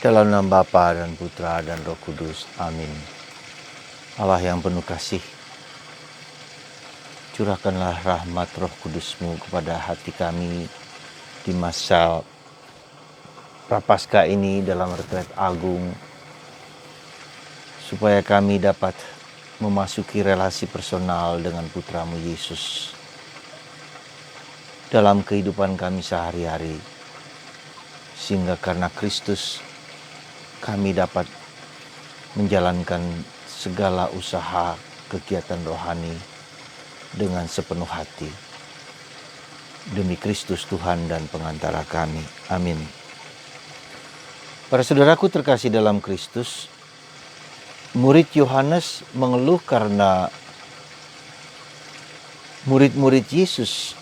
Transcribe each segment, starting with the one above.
Dalam nama Bapa dan Putra dan Roh Kudus. Amin. Allah yang penuh kasih, curahkanlah rahmat Roh Kudus-Mu kepada hati kami di masa Prapaskah ini dalam retret agung, supaya kami dapat memasuki relasi personal dengan Putra-Mu Yesus dalam kehidupan kami sehari-hari, sehingga karena Kristus kami dapat menjalankan segala usaha kegiatan rohani dengan sepenuh hati. Demi Kristus Tuhan dan pengantara kami. Amin. Para saudaraku terkasih dalam Kristus, murid Yohanes mengeluh karena murid-murid Yesus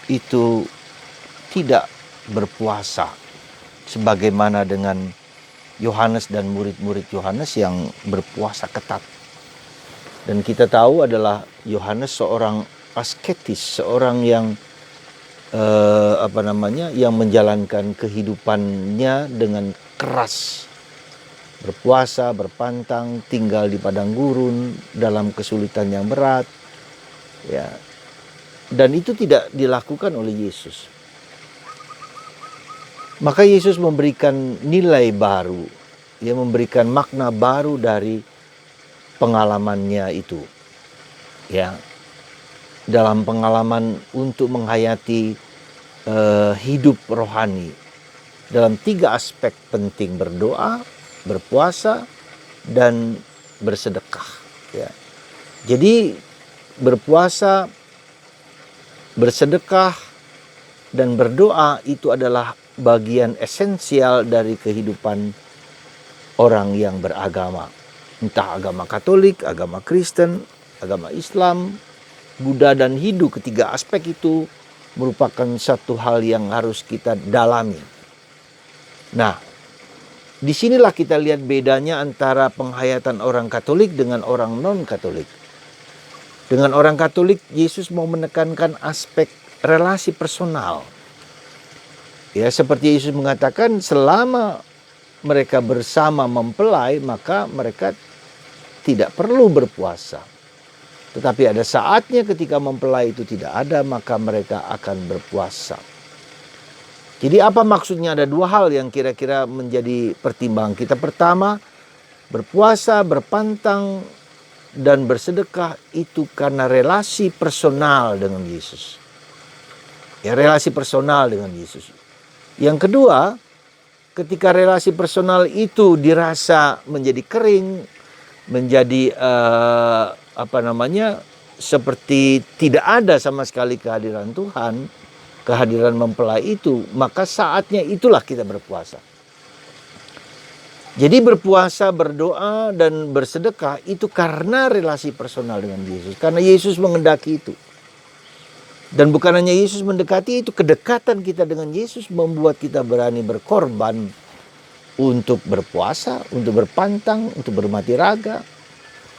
itu tidak berpuasa sebagaimana dengan Yohanes dan murid-murid Yohanes yang berpuasa ketat. Dan kita tahu adalah Yohanes seorang asketis, seorang yang yang menjalankan kehidupannya dengan keras. Berpuasa, berpantang, tinggal di padang gurun dalam kesulitan yang berat. Ya. Dan itu tidak dilakukan oleh Yesus. Maka Yesus memberikan nilai baru, Dia memberikan makna baru dari pengalamannya itu. Ya, dalam pengalaman untuk menghayati hidup rohani dalam 3 aspek penting: berdoa, berpuasa, dan bersedekah. Ya. Jadi berpuasa, bersedekah, dan berdoa itu adalah bagian esensial dari kehidupan orang yang beragama. Entah agama Katolik, agama Kristen, agama Islam, Buddha dan Hindu, ketiga aspek itu merupakan satu hal yang harus kita dalami. Nah, disinilah kita lihat bedanya antara penghayatan orang Katolik dengan orang non-Katolik. Dengan orang Katolik, Yesus mau menekankan aspek relasi personal. Ya, seperti Yesus mengatakan, selama mereka bersama mempelai, maka mereka tidak perlu berpuasa. Tetapi ada saatnya ketika mempelai itu tidak ada, maka mereka akan berpuasa. Jadi apa maksudnya? Ada 2 hal yang kira-kira menjadi pertimbangan kita. Pertama, berpuasa, berpantang, dan bersedekah itu karena relasi personal dengan Yesus. Ya, relasi personal dengan Yesus. Yang kedua, ketika relasi personal itu dirasa menjadi kering, menjadi seperti tidak ada sama sekali kehadiran Tuhan, kehadiran mempelai itu, maka saatnya itulah kita berpuasa. Jadi berpuasa, berdoa, dan bersedekah itu karena relasi personal dengan Yesus, karena Yesus menghendaki itu. Dan bukan hanya Yesus mendekati itu, kedekatan kita dengan Yesus membuat kita berani berkorban untuk berpuasa, untuk berpantang, untuk bermati raga.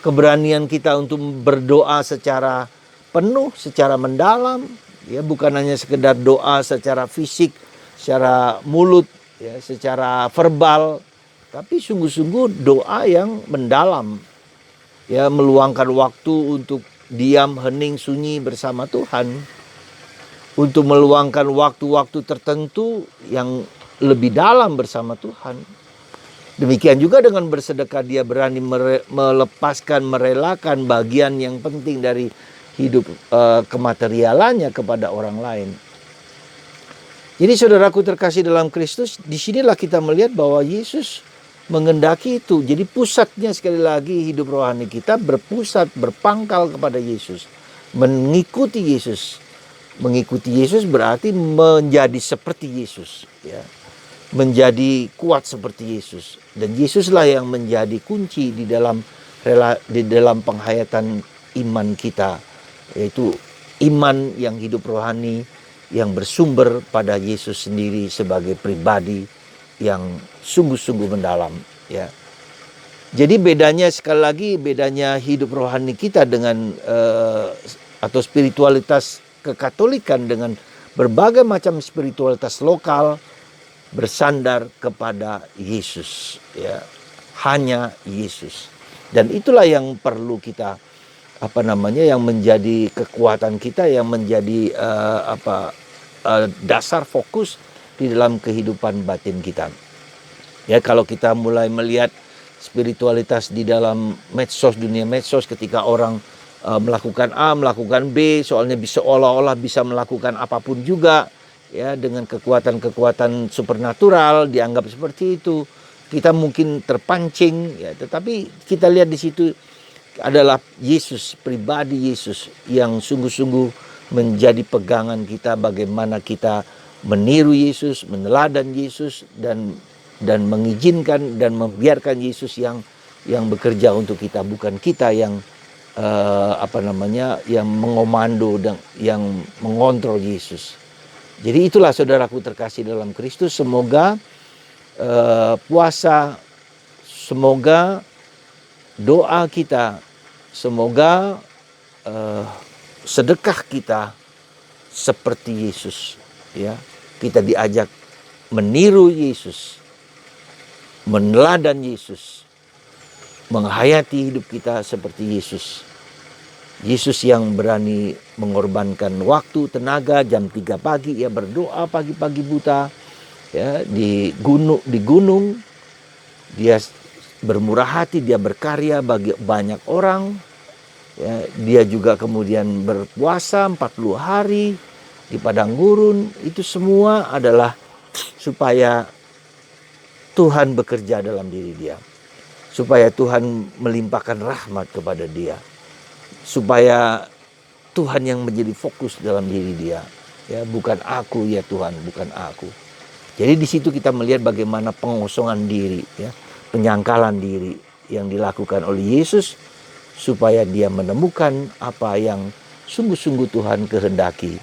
Keberanian kita untuk berdoa secara penuh, secara mendalam, ya, bukan hanya sekedar doa secara fisik, secara mulut, ya, secara verbal, tapi sungguh-sungguh doa yang mendalam. Ya, meluangkan waktu untuk diam, hening, sunyi bersama Tuhan. Untuk meluangkan waktu-waktu tertentu yang lebih dalam bersama Tuhan. Demikian juga dengan bersedekah, dia berani melepaskan, merelakan bagian yang penting dari hidup kematerialannya kepada orang lain. Jadi saudaraku terkasih dalam Kristus, disinilah kita melihat bahwa Yesus menghendaki itu. Jadi pusatnya sekali lagi hidup rohani kita berpusat, berpangkal kepada Yesus. Mengikuti Yesus. Mengikuti Yesus berarti menjadi seperti Yesus, ya. Menjadi kuat seperti Yesus, dan Yesuslah yang menjadi kunci di dalam penghayatan iman kita, yaitu iman yang hidup rohani yang bersumber pada Yesus sendiri sebagai pribadi yang sungguh-sungguh mendalam, ya. Jadi bedanya sekali lagi, bedanya hidup rohani kita dengan atau spiritualitas kekatolikan dengan berbagai macam spiritualitas lokal bersandar kepada Yesus, ya, hanya Yesus. Dan itulah yang perlu kita yang menjadi kekuatan kita, yang menjadi dasar fokus di dalam kehidupan batin kita. Ya, kalau kita mulai melihat spiritualitas di dalam medsos, dunia medsos, ketika orang melakukan A, melakukan B, soalnya seolah-olah bisa melakukan apapun juga, ya, dengan kekuatan-kekuatan supernatural dianggap seperti itu. Kita mungkin terpancing, ya, tetapi kita lihat di situ adalah Yesus, pribadi Yesus yang sungguh-sungguh menjadi pegangan kita, bagaimana kita meniru Yesus, meneladan Yesus, dan mengizinkan dan membiarkan Yesus yang bekerja untuk kita, bukan kita yang yang mengomando dan yang mengontrol Yesus. Jadi itulah saudaraku terkasih dalam Kristus, semoga puasa, semoga doa kita, semoga sedekah kita seperti Yesus, ya. Kita diajak meniru Yesus, meneladan Yesus, menghayati hidup kita seperti Yesus. Yesus yang berani mengorbankan waktu, tenaga, jam 3 pagi ia berdoa pagi-pagi buta, ya, di gunung dia bermurah hati, dia berkarya bagi banyak orang, ya. Dia juga kemudian berpuasa 40 hari di padang gurun. Itu semua adalah supaya Tuhan bekerja dalam diri dia, supaya Tuhan melimpahkan rahmat kepada dia, supaya Tuhan yang menjadi fokus dalam diri dia, ya, bukan aku, ya Tuhan, bukan aku. Jadi di situ kita melihat bagaimana pengosongan diri, ya, penyangkalan diri yang dilakukan oleh Yesus, supaya dia menemukan apa yang sungguh-sungguh Tuhan kehendaki,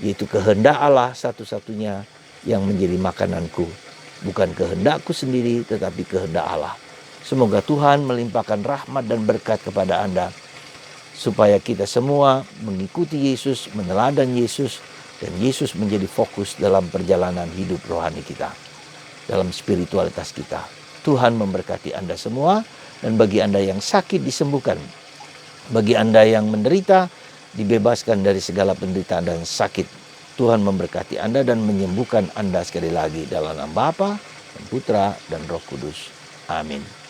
yaitu kehendak Allah satu-satunya yang menjadi makananku. Bukan kehendakku sendiri, tetapi kehendak Allah. Semoga Tuhan melimpahkan rahmat dan berkat kepada Anda, supaya kita semua mengikuti Yesus, meneladan Yesus, dan Yesus menjadi fokus dalam perjalanan hidup rohani kita, dalam spiritualitas kita. Tuhan memberkati Anda semua, dan bagi Anda yang sakit disembuhkan, bagi Anda yang menderita dibebaskan dari segala penderitaan dan sakit. Tuhan memberkati Anda dan menyembuhkan Anda sekali lagi dalam nama Bapa dan Putra dan Roh Kudus. Amin.